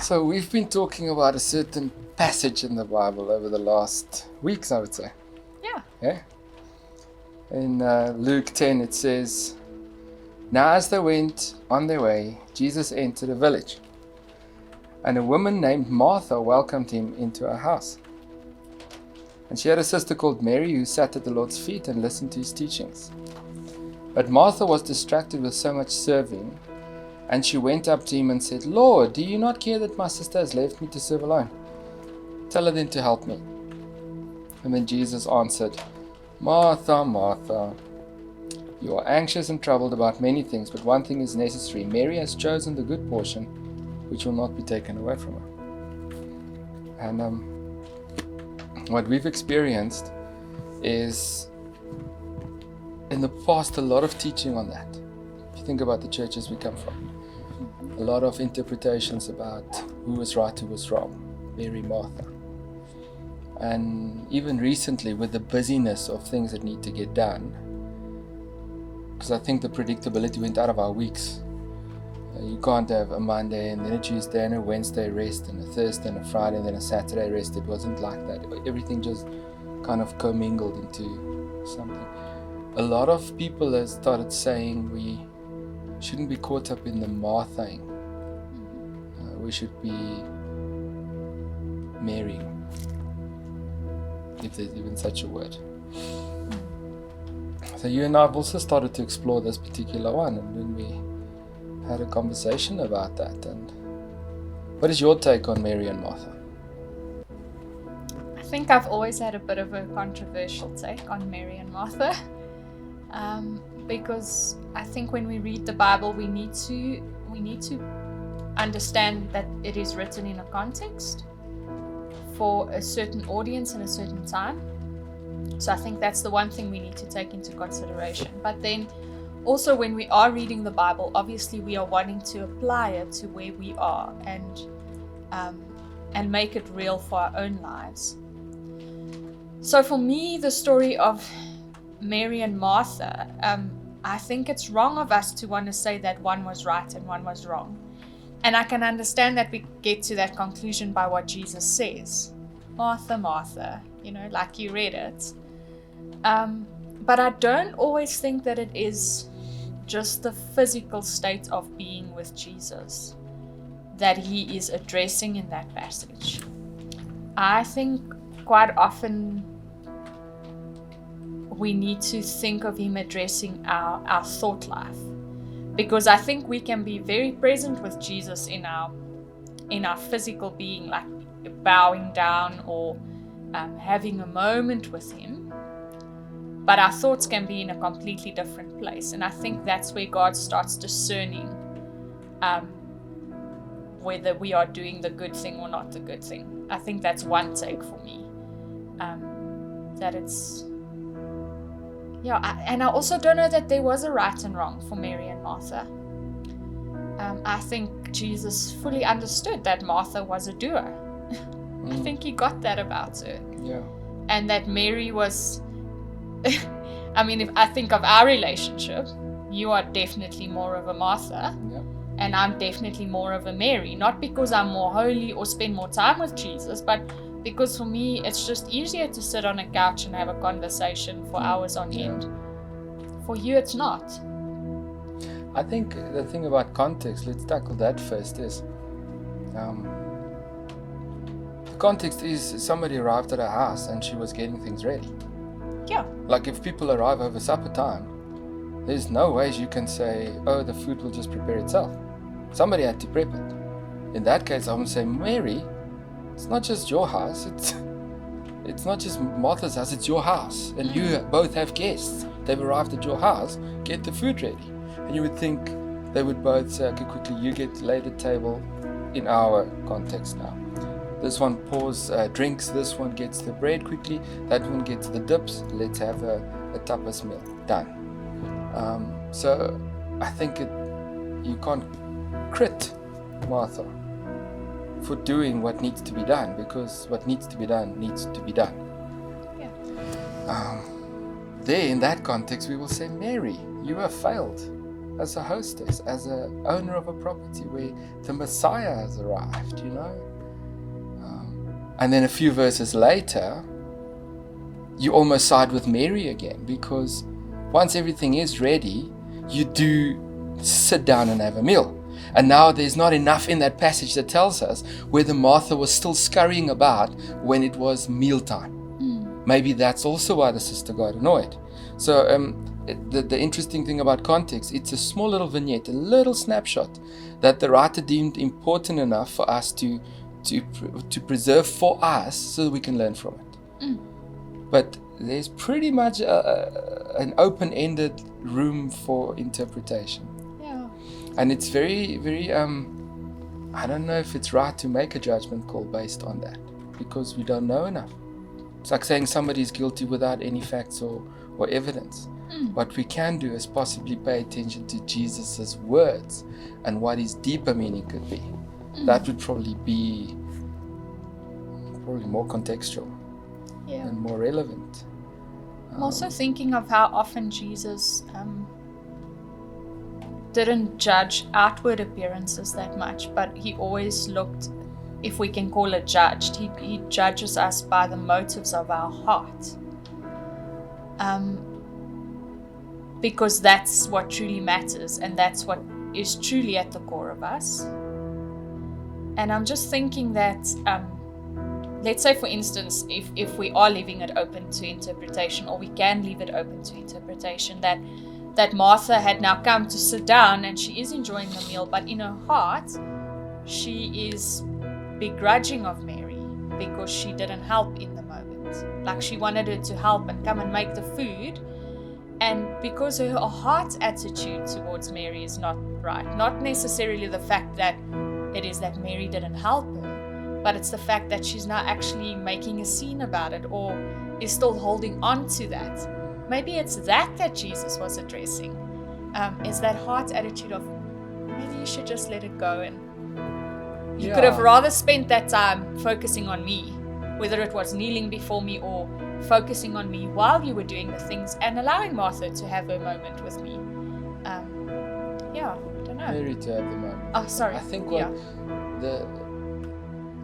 So we've been talking about a certain passage in the Bible over the last weeks, I would say. Yeah. In Luke 10 it says, "Now as they went on their way, Jesus entered a village, and a woman named Martha welcomed him into her house. And she had a sister called Mary who sat at the Lord's feet and listened to his teachings. But Martha was distracted with so much serving, and she went up to him and said, 'Lord, do you not care that my sister has left me to serve alone? Tell her then to help me.' And then Jesus answered, 'Martha, Martha, you are anxious and troubled about many things, but one thing is necessary. Mary has chosen the good portion, which will not be taken away from her.'" And what we've experienced is, in the past, a lot of teaching on that. If you think about the churches we come from, a lot of interpretations about who was right, who was wrong, Mary, Martha. And even recently, with the busyness of things that need to get done, because I think the predictability went out of our weeks. You can't have a Monday and then a Tuesday and a Wednesday rest and a Thursday and a Friday and then a Saturday rest. It wasn't like that. Everything just kind of commingled into something. A lot of people have started saying we shouldn't be caught up in the Marthaing. We should be marrying, if there's even such a word. So you and I have also started to explore this particular one, and when we had a conversation about that. And what is your take on Mary and Martha? I think I've always had a bit of a controversial take on Mary and Martha, because I think when we read the Bible, we need to understand that it is written in a context for a certain audience in a certain time. So I think that's the one thing we need to take into consideration. But then also, when we are reading the Bible, obviously we are wanting to apply it to where we are and make it real for our own lives. So for me, the story of Mary and Martha, I think it's wrong of us to want to say that one was right and one was wrong. And I can understand that we get to that conclusion by what Jesus says. Martha, Martha, like you read it. But I don't always think that it is just the physical state of being with Jesus that he is addressing in that passage. I think quite often we need to think of him addressing our thought life, because I think we can be very present with Jesus in our physical being, like bowing down or having a moment with him. But our thoughts can be in a completely different place. And I think that's where God starts discerning whether we are doing the good thing or not the good thing. I think that's one take for me. That it's... and I also don't know that there was a right and wrong for Mary and Martha. I think Jesus fully understood that Martha was a doer. I think he got that about her. Yeah. And that Mary was... I mean, if I think of our relationship, you are definitely more of a Martha, and I'm definitely more of a Mary. Not because I'm more holy or spend more time with Jesus, but because for me, it's just easier to sit on a couch and have a conversation for hours on end. For you, it's not. I think the thing about context, let's tackle that first, is the context is somebody arrived at her house and she was getting things ready. Yeah. Like if people arrive over supper time, there's no ways you can say, oh, the food will just prepare itself. Somebody had to prep it. In that case, I would say, Mary, it's not just your house, it's not just Martha's house, it's your house. And you both have guests. They've arrived at your house, get the food ready. And you would think they would both say, okay, quickly, you get laid at table in our context now. This one pours drinks, this one gets the bread quickly, that one gets the dips, let's have a tapas meal. Done. So I think you can't crit Martha for doing what needs to be done, because what needs to be done needs to be done. Yeah. There, in that context, we will say, Mary, you have failed. as a hostess, as a owner of a property where the Messiah has arrived, you know. And then a few verses later, you almost side with Mary again, because once everything is ready, you do sit down and have a meal. And now there's not enough in that passage that tells us whether Martha was still scurrying about when it was mealtime. Maybe that's also why the sister got annoyed. So the interesting thing about context, it's a small little vignette, a little snapshot that the writer deemed important enough for us to preserve for us so that we can learn from it. But there's pretty much an open-ended room for interpretation. Yeah. And it's very, very, I don't know if it's right to make a judgment call based on that, because we don't know enough. It's like saying somebody is guilty without any facts or evidence. What we can do is possibly pay attention to Jesus' words and what his deeper meaning could be. That would probably be more contextual and more relevant. I'm also thinking of how often Jesus didn't judge outward appearances that much, but he always looked, if we can call it judged, he judges us by the motives of our heart. Because that's what truly matters, and that's what is truly at the core of us. And I'm just thinking that, let's say for instance, if we are leaving it open to interpretation, or we can leave it open to interpretation, that Martha had now come to sit down and she is enjoying the meal, but in her heart, she is begrudging of Mary because she didn't help in the moment. Like she wanted her to help and come and make the food. And because her heart's attitude towards Mary is not right, not necessarily the fact that it is that Mary didn't help her, but it's the fact that she's now actually making a scene about it, or is still holding on to that. Maybe it's that Jesus was addressing, is that heart attitude of, maybe you should just let it go, and you could have rather spent that time focusing on me, whether it was kneeling before me or focusing on me while you were doing the things, and allowing Martha to have her moment with me. I don't know. Mary to have the moment. Oh, sorry. I think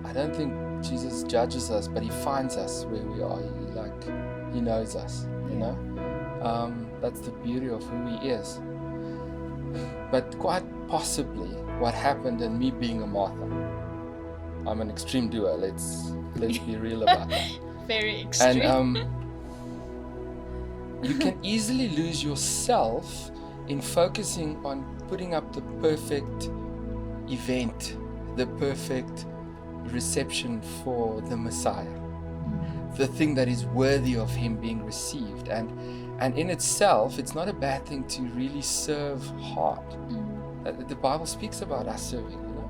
I don't think Jesus judges us, but he finds us where we are. He knows us, you know. That's the beauty of who he is. But quite possibly what happened in me being a Martha, I'm an extreme doer, let's be real about that. Very extreme. And you can easily lose yourself in focusing on putting up the perfect event, the perfect reception for the Messiah, the thing that is worthy of him being received. And in itself, it's not a bad thing to really serve hard. The Bible speaks about us serving, you know.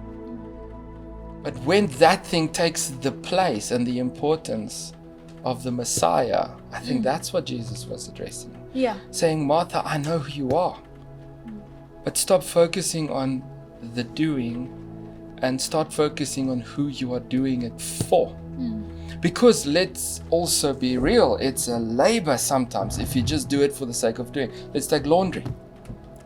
But when that thing takes the place and the importance of the Messiah, I think that's what Jesus was addressing. Yeah. Saying, Martha, I know who you are, but stop focusing on the doing and start focusing on who you are doing it for. Because let's also be real, it's a labor sometimes if you just do it for the sake of doing. Let's take laundry.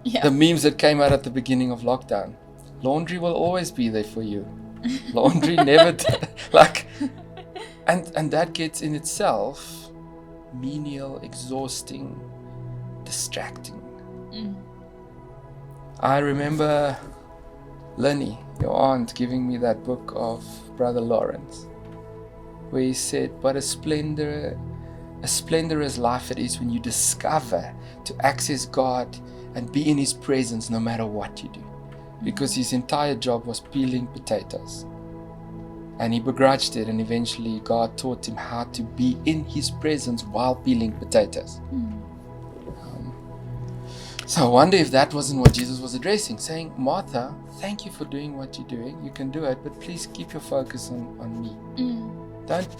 Yeah. The memes that came out at the beginning of lockdown. Laundry will always be there for you. Laundry never and that gets in itself menial, exhausting, distracting. I remember Lenny, your aunt, giving me that book of Brother Lawrence, where he said, what a splendorous life it is when you discover to access God and be in his presence no matter what you do. Because his entire job was peeling potatoes. And he begrudged it, and eventually God taught him how to be in his presence while peeling potatoes. So I wonder if that wasn't what Jesus was addressing, saying, Martha, thank you for doing what you're doing. You can do it, but please keep your focus on me.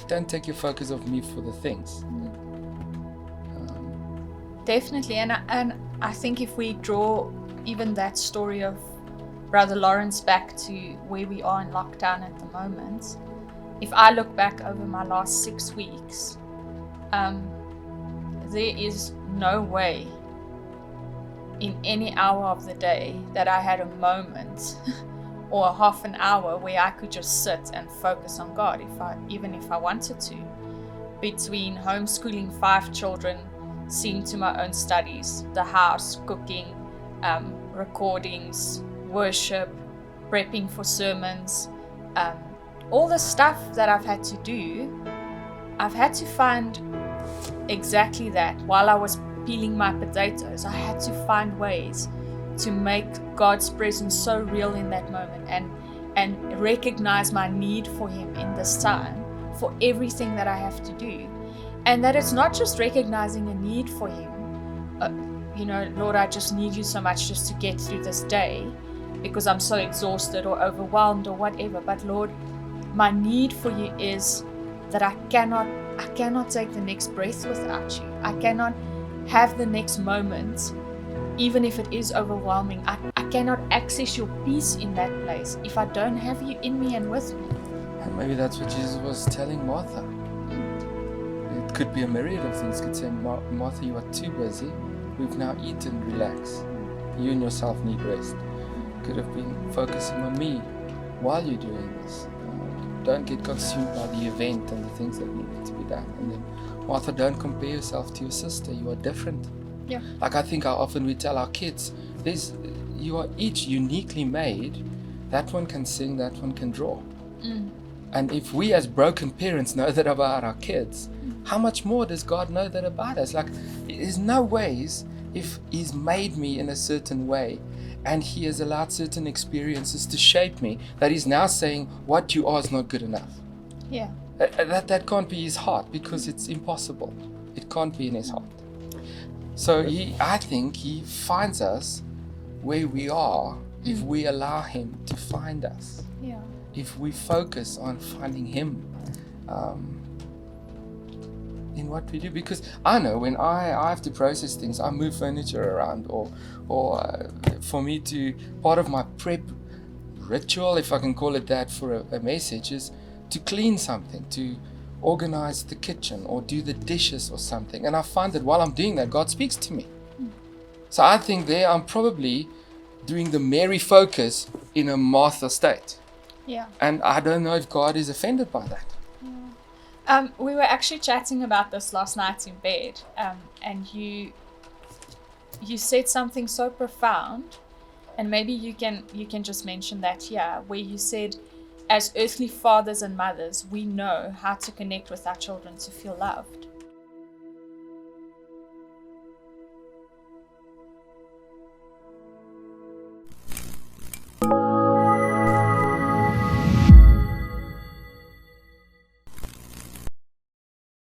Don't take your focus off me for the things. Definitely, and I think if we draw even that story of Brother Lawrence back to where we are in lockdown at the moment, if I look back over my last 6 weeks, there is no way in any hour of the day that I had a moment or a half an hour where I could just sit and focus on God, even if I wanted to. Between homeschooling 5 children, seeing to my own studies, the house, cooking, recordings, worship, prepping for sermons, all the stuff that I've had to do, I've had to find exactly that. While I was peeling my potatoes, I had to find ways to make God's presence so real in that moment and recognize my need for Him in this time, for everything that I have to do. And that it's not just recognizing a need for Him, Lord, I just need you so much just to get through this day because I'm so exhausted or overwhelmed or whatever. But Lord, my need for you is that I cannot take the next breath without you. I cannot have the next moment, even if it is overwhelming. I cannot access your peace in that place if I don't have you in me and with me. And maybe that's what Jesus was telling Martha. It could be a myriad of things. It could say, Martha, you are too busy. We've now eaten, relax. You and yourself need rest. Could have been focusing on me while you're doing this. Don't get consumed by the event and the things that need to be done. And then, Martha, don't compare yourself to your sister. You are different. Yeah. Like I think how often we tell our kids, you are each uniquely made. That one can sing, that one can draw. And if we as broken parents know that about our kids, how much more does God know that about us? Like, there's no ways if He's made me in a certain way and He has allowed certain experiences to shape me, that He's now saying what you are is not good enough. Yeah. That can't be His heart, because it's impossible. It can't be in His heart. So I think He finds us where we are if we allow Him to find us. Yeah. If we focus on finding Him in what we do. Because I know when I have to process things, I move furniture around, or for me to, part of my prep ritual, if I can call it that, for a message is to clean something, to organize the kitchen or do the dishes or something. And I find that while I'm doing that, God speaks to me. So I think there I'm probably doing the Mary focus in a Martha state. Yeah. And I don't know if God is offended by that. We were actually chatting about this last night in bed, and you said something so profound, and maybe you can just mention that here, where you said, as earthly fathers and mothers, we know how to connect with our children to feel loved.